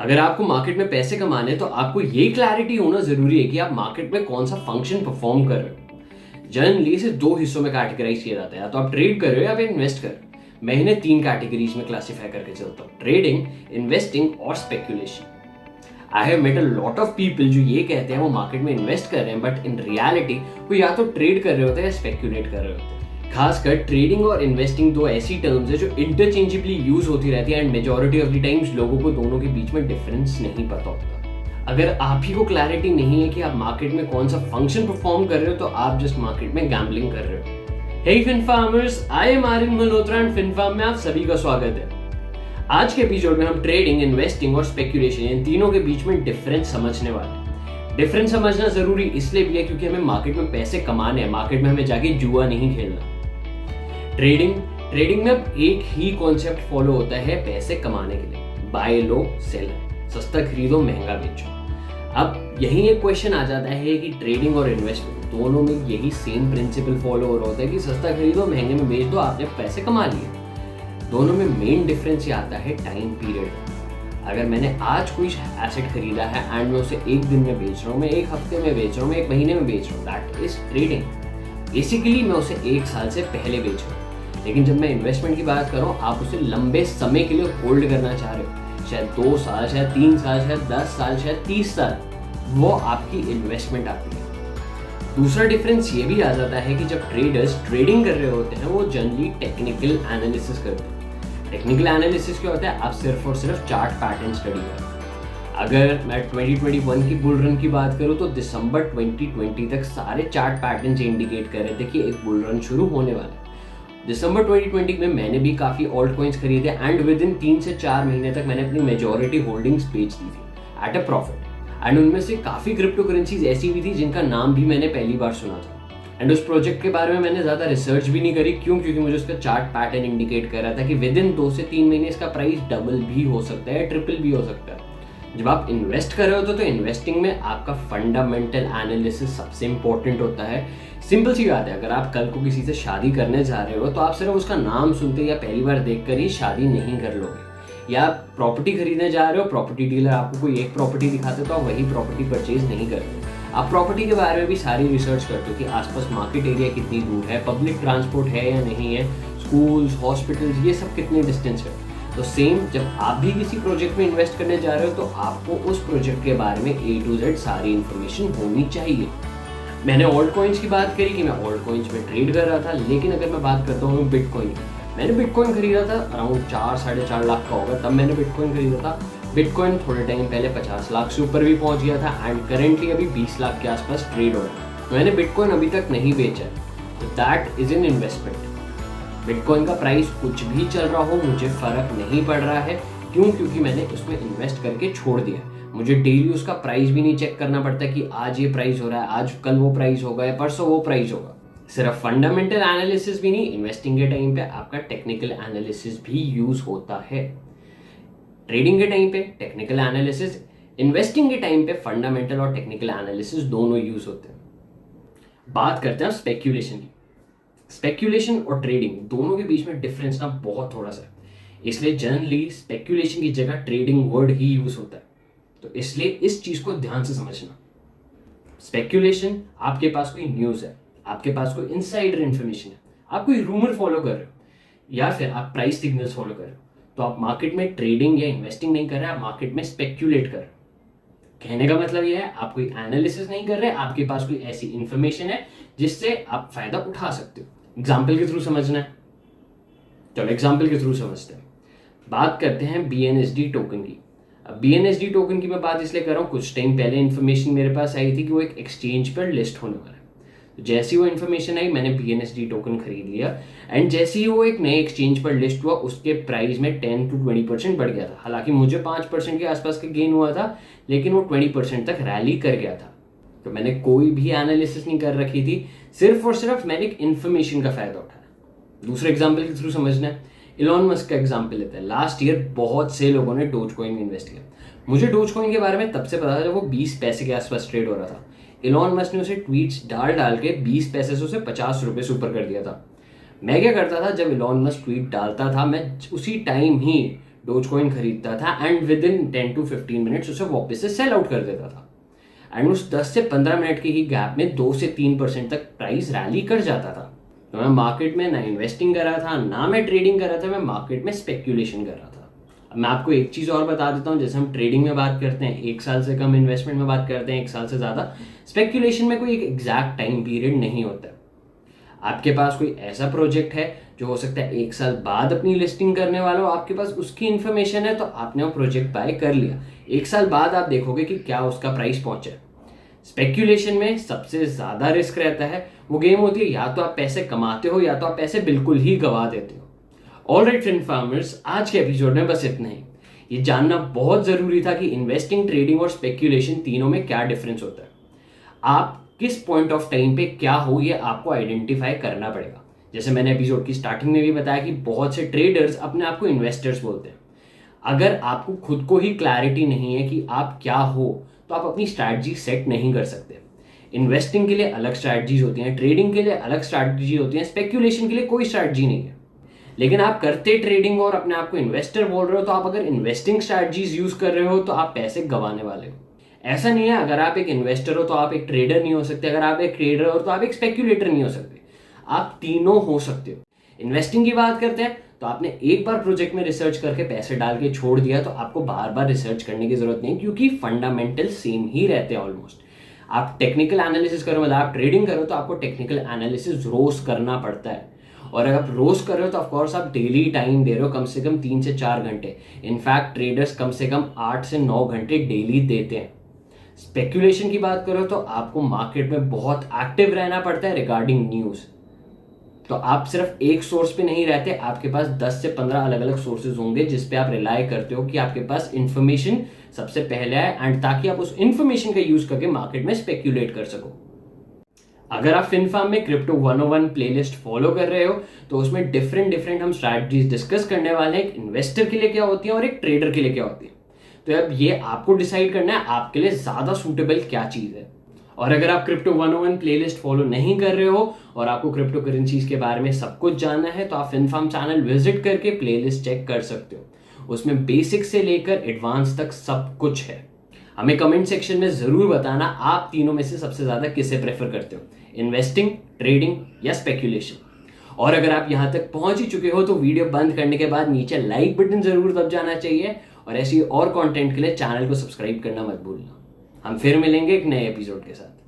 अगर आपको मार्केट में पैसे कमाने हैं तो आपको ये क्लैरिटी होना जरूरी है कि आप मार्केट में कौन सा फंक्शन परफॉर्म कर रहे हो। जनरली इसे दो हिस्सों में कैटेगराइज किया जाता है, या तो आप ट्रेड कर रहे हो या फिर इन्वेस्ट कर रहे हो। मैं इन्हें तीन कैटेगरीज में क्लासिफाई करके चलता हूँ: ट्रेडिंग, इन्वेस्टिंग और speculation. I have met a lot of people जो ये कहते हैं वो मार्केट में इन्वेस्ट कर रहे हैं, बट इन रियलिटी वो या तो ट्रेड कर रहे होते हैं या स्पेक्यूलेट कर रहे होते हैं। खासकर ट्रेडिंग और इन्वेस्टिंग दो ऐसी टर्म्स है जो इंटरचेंजेबली यूज होती रहती है and majority of the times लोगों को दोनों के बीच में डिफरेंस नहीं पता होता। अगर आप ही को क्लैरिटी नहीं है कि आप मार्केट में कौन सा फंक्शन परफॉर्म कर रहे हो तो आप जस्ट मार्केट में गैम्बलिंग कर रहे हो। Hey fin farmers, I am Aryan Malhotra and fin farm में आप सभी का स्वागत है। आज के एपिसोड में हम ट्रेडिंग, इन्वेस्टिंग और स्पेक्यूलेशन इन तीनों के बीच में डिफरेंस समझने वाले हैं। डिफरेंस समझना जरूरी इसलिए भी है क्योंकि हमें मार्केट में पैसे कमाने हैं, मार्केट में हमें जाके जुआ नहीं खेलना। ट्रेडिंग में अब एक ही कॉन्सेप्ट फॉलो होता है पैसे कमाने के लिए: बाय लो सेल, सस्ता खरीदो महंगा बेचो। अब यही एक क्वेश्चन आ जाता है कि ट्रेडिंग और इन्वेस्टमेंट दोनों में यही सेम प्रिंसिपल फॉलो हो रहा होता है कि सस्ता खरीदो महंगे में बेच दो, आपने पैसे कमा लिए। दोनों में मेन डिफरेंस ये आता है टाइम पीरियड। अगर मैंने आज कोई एसेट खरीदा है एंड मैं उसे एक दिन में बेच रहा हूँ, मैं एक हफ्ते में बेच रहा हूँ, मैं एक महीने में बेच रहा हूँ, दैट इज ट्रेडिंग। बेसिकली मैं उसे एक साल से पहले बेच रहा हूँ। लेकिन जब मैं इन्वेस्टमेंट की बात कर रहा हूँ, आप उसे लंबे समय के लिए होल्ड करना चाह रहे हो, शायद 2 साल, शायद 3 साल, शायद 10 साल, शायद 30 साल, वो आपकी इन्वेस्टमेंट आती है। दूसरा डिफरेंस ये भी आ जाता है कि जब ट्रेडर्स ट्रेडिंग कर रहे होते हैं वो जनरली टेक्निकल एनालिसिस करते हैं। टेक्निकल एनालिसिस क्या होता है? आप सिर्फ और सिर्फ चार्ट पैटर्न स्टडी करें। अगर मैं 2021 की बुल रन की बात करूं तो दिसंबर 2020 तक सारे चार्ट पैटर्न इंडिकेट कर रहे थे कि एक बुल रन शुरू होने वाला है। दिसंबर 2020 में मैंने भी काफ़ी ऑल्ट कॉइन्स खरीदे एंड विद इन 3 से 4 महीने तक मैंने अपनी मेजॉरिटी होल्डिंग्स बेच दी थी एट अ प्रॉफिट। एंड उनमें से काफ़ी क्रिप्टो करेंसीज ऐसी भी थी जिनका नाम भी मैंने पहली बार सुना था। एंड उस प्रोजेक्ट के बारे में मैंने ज़्यादा रिसर्च भी नहीं करी, क्योंकि मुझे उसका चार्ट पैटर्न इंडिकेट कर रहा था कि विद इन 2 से 3 महीने इसका प्राइस डबल भी हो सकता है, ट्रिपल भी हो सकता है। जब आप इन्वेस्ट कर रहे होते तो इन्वेस्टिंग में आपका फंडामेंटल एनालिसिस सबसे इंपॉर्टेंट होता है। सिंपल सी बात है, अगर आप कल को किसी से शादी करने जा रहे हो तो आप सिर्फ उसका नाम सुनते या पहली बार देखकर ही शादी नहीं कर लोगे। या आप प्रॉपर्टी खरीदने जा रहे हो, प्रॉपर्टी डीलर आपको कोई एक प्रॉपर्टी दिखाते तो आप वही प्रॉपर्टी परचेज नहीं करते। आप प्रॉपर्टी के बारे में भी सारी रिसर्च करते हो कि आसपास मार्केट एरिया कितनी दूर है, पब्लिक ट्रांसपोर्ट है या नहीं है, स्कूल्स, हॉस्पिटल्स, ये सब कितने डिस्टेंस है। तो सेम जब आप भी किसी प्रोजेक्ट में इन्वेस्ट करने जा रहे हो तो आपको उस प्रोजेक्ट के बारे में A to Z सारी इन्फॉर्मेशन होनी चाहिए। मैंने ऑल्ट कॉइन्स की बात करी कि मैं ऑल्ट कॉइन्स में ट्रेड कर रहा था, लेकिन अगर मैं बात करता हूँ बिटकॉइन की, मैंने बिटकॉइन खरीदा था अराउंड 4-4.5 लाख का होगा, तब मैंने बिटकॉइन खरीदा था। बिटकॉइन थोड़े टाइम पहले 50 लाख से ऊपर भी पहुंच गया था एंड करेंटली अभी 20 लाख के आसपास ट्रेड हो रहा है। मैंने बिटकॉइन अभी तक नहीं बेचा, तो that is an investment. Bitcoin का प्राइस कुछ भी चल रहा हो मुझे फर्क नहीं पड़ रहा है। क्यों? क्योंकि मैंने उसमें इन्वेस्ट करके छोड़ दिया। मुझे डेली उसका प्राइस भी नहीं चेक करना पड़ता कि आज ये प्राइस हो रहा है, आज कल वो प्राइस होगा या परसों वो प्राइस होगा। सिर्फ फंडामेंटल एनालिसिस भी नहीं, इन्वेस्टिंग के टाइम पे आपका टेक्निकल एनालिसिस भी यूज होता है। ट्रेडिंग के टाइम पे टेक्निकल एनालिसिस, इन्वेस्टिंग के टाइम पे फंडामेंटल और टेक्निकल एनालिसिस दोनों यूज होते हैं। बात करते हैं स्पेक्यूलेशन की। स्पेक्यूलेशन और ट्रेडिंग दोनों के बीच में डिफरेंस ना बहुत थोड़ा सा है, इसलिए जनरली स्पेक्यूलेशन की जगह ट्रेडिंग वर्ड ही यूज होता है। तो इसलिए इस चीज को ध्यान से समझना। स्पेक्यूलेशन, आपके पास कोई न्यूज है, आपके पास कोई इनसाइडर इंफॉर्मेशन है, आप कोई रूमर फॉलो कर रहे हो या फिर आप प्राइस सिग्नल्स फॉलो कर रहे हो, तो आप मार्केट में ट्रेडिंग या इन्वेस्टिंग नहीं कर रहे, आप मार्केट में स्पेक्यूलेट कर रहे हो। कहने का मतलब यह है, आप कोई एनालिसिस नहीं कर रहे, आपके पास कोई ऐसी इंफॉर्मेशन है जिससे आप फायदा उठा सकते हो। एग्जाम्पल के थ्रू समझना है, चलो एग्जाम्पल के थ्रू समझते हैं। बात करते हैं BNSD टोकन की। अब BNSD टोकन की मैं बात इसलिए कर रहा हूँ, कुछ टाइम पहले इन्फॉर्मेशन मेरे पास आई थी कि वो एक एक्सचेंज पर लिस्ट होने वाला है। तो जैसी वो इन्फॉर्मेशन आई मैंने BNSD टोकन खरीद लिया एंड जैसे ही वो एक नए एक्सचेंज पर लिस्ट हुआ उसके प्राइस में 10 to 20% बढ़ गया था। हालांकि मुझे 5% के आसपास का गेन हुआ था, लेकिन वो 20% तक रैली कर गया था। तो मैंने कोई भी एनालिसिस नहीं कर रखी थी, सिर्फ और सिर्फ मैंने एक इन्फॉर्मेशन का फायदा उठाया। दूसरे एग्जाम्पल के थ्रू समझना है, इलॉन मस्क का एग्जाम्पल लेते हैं। लास्ट ईयर बहुत से लोगों ने डोजकॉइन में इन्वेस्ट किया। मुझे डोजकॉइन के बारे में तब से पता था जब वो 20 पैसे के आसपास ट्रेड हो रहा था। इलॉन मस्क ने उसे ट्वीट्स डाल के 20 पैसे से उसे 50 रुपये से ऊपर कर दिया था। मैं क्या करता था, जब इलॉन मस्क ट्वीट डालता था मैं उसी टाइम ही डोज कॉइन खरीदता था and with in 10 to 15 minutes उसे वापस से सेल आउट कर देता था। एंड उस 10 से 15 मिनट के ही गैप में 2 से 3% तक प्राइस रैली कर जाता था। तो मैं मार्केट में ना इन्वेस्टिंग कर रहा था, ना मैं ट्रेडिंग कर रहा था, मैं मार्केट में स्पेक्यूलेशन कर रहा था। अब मैं आपको एक चीज़ और बता देता हूँ, जैसे हम ट्रेडिंग में बात करते हैं 1 साल से कम, इन्वेस्टमेंट में बात करते हैं 1 साल से ज़्यादा, स्पेक्यूलेशन में कोई एक एग्जैक्ट टाइम पीरियड नहीं होता है। आपके पास कोई ऐसा प्रोजेक्ट है जो हो सकता है 1 साल बाद अपनी लिस्टिंग करने वाला हो, आपके पास उसकी इन्फॉर्मेशन है तो आपने वो प्रोजेक्ट बाय कर लिया, 1 साल बाद आप देखोगे कि क्या उसका प्राइस पहुंचा है। स्पेक्यूलेशन में सबसे ज़्यादा रिस्क रहता है। वो गेम होती है या तो आप पैसे कमाते हो या तो आप पैसे बिल्कुल ही गवा देते हो। ऑलराइट फ्रेंड फार्मर्स, आज के एपिसोड में बस इतना ही। ये जानना बहुत ज़रूरी था कि इन्वेस्टिंग, ट्रेडिंग और स्पेक्यूलेशन तीनों में क्या डिफरेंस होता है। आप किस पॉइंट ऑफ टाइम पे क्या हो ये आपको आइडेंटिफाई करना पड़ेगा। जैसे मैंने एपिसोड की स्टार्टिंग में भी बताया कि बहुत से ट्रेडर्स अपने आप को इन्वेस्टर्स बोलते हैं। अगर आपको खुद को ही क्लैरिटी नहीं है कि आप क्या हो तो आप अपनी स्ट्रैटेजी सेट नहीं कर सकते। इन्वेस्टिंग के लिए अलग स्ट्रैटेजीज होती हैं, ट्रेडिंग के लिए अलग स्ट्रैटेजी होती हैं, स्पेक्यूलेशन के लिए कोई स्ट्रैटेजी नहीं है। लेकिन आप करते ट्रेडिंग और अपने आप को इन्वेस्टर बोल रहे हो, तो आप अगर इन्वेस्टिंग स्ट्रैटेजीज यूज कर रहे हो तो आप पैसे गंवाने वाले हो। ऐसा नहीं है अगर आप एक इन्वेस्टर हो तो आप एक ट्रेडर नहीं हो सकते, अगर आप एक ट्रेडर हो तो आप एक स्पेक्यूलेटर नहीं हो सकते, आप तीनों हो सकते हो। इन्वेस्टिंग की बात करते हैं तो आपने एक बार प्रोजेक्ट में रिसर्च करके पैसे डाल के छोड़ दिया तो आपको बार बार रिसर्च करने की जरूरत नहीं, क्योंकि फंडामेंटल सेम ही रहते हैं ऑलमोस्ट। आप टेक्निकल एनालिसिस करो, मतलब आप ट्रेडिंग करो तो आपको टेक्निकल एनालिसिस रोज करना पड़ता है, और अगर आप रोज कर रहे हो तो ऑफकोर्स आप डेली टाइम दे रहे हो, कम से कम 3 से 4 घंटे। इनफैक्ट ट्रेडर्स कम से कम 8 से 9 घंटे डेली देते हैं। स्पेक्यूलेशन की बात करो तो आपको मार्केट में बहुत एक्टिव रहना पड़ता है रिगार्डिंग न्यूज़। तो आप सिर्फ एक सोर्स पे नहीं रहते, आपके पास 10 से 15 अलग अलग सोर्सेज होंगे जिस पे आप रिलाय करते हो कि आपके पास इंफॉर्मेशन सबसे पहले है, एंड ताकि आप उस इंफॉर्मेशन का यूज करके मार्केट में स्पेक्यूलेट कर सको। अगर आप फिनफार्म में क्रिप्टो 101 प्लेलिस्ट फॉलो कर रहे हो तो उसमें डिफरेंट हम स्ट्रैटेजीज डिस्कस करने वाले हैं। एक इन्वेस्टर के लिए क्या होती है और एक ट्रेडर के लिए क्या होती है। तो अब ये आपको डिसाइड करना है आपके लिए ज्यादा सूटेबल क्या चीज है। और अगर आप क्रिप्टो 101 प्लेलिस्ट फॉलो नहीं कर रहे हो और आपको क्रिप्टो करेंसीज के बारे में सब कुछ जानना है तो आप फिनफार्म चैनल विजिट करके प्लेलिस्ट चेक कर सकते हो। उसमें बेसिक से लेकर एडवांस तक सब कुछ है। हमें कमेंट सेक्शन में जरूर बताना आप तीनों में से सबसे ज्यादा किसे प्रेफर करते हो, इन्वेस्टिंग, ट्रेडिंग या स्पेक्यूलेशन। और अगर आप यहां तक पहुंच ही चुके हो तो वीडियो बंद करने के बाद नीचे लाइक बटन जरूर दब जाना चाहिए, और ऐसी और कंटेंट के लिए चैनल को सब्सक्राइब करना मत भूलना। हम फिर मिलेंगे एक नए एपिसोड के साथ।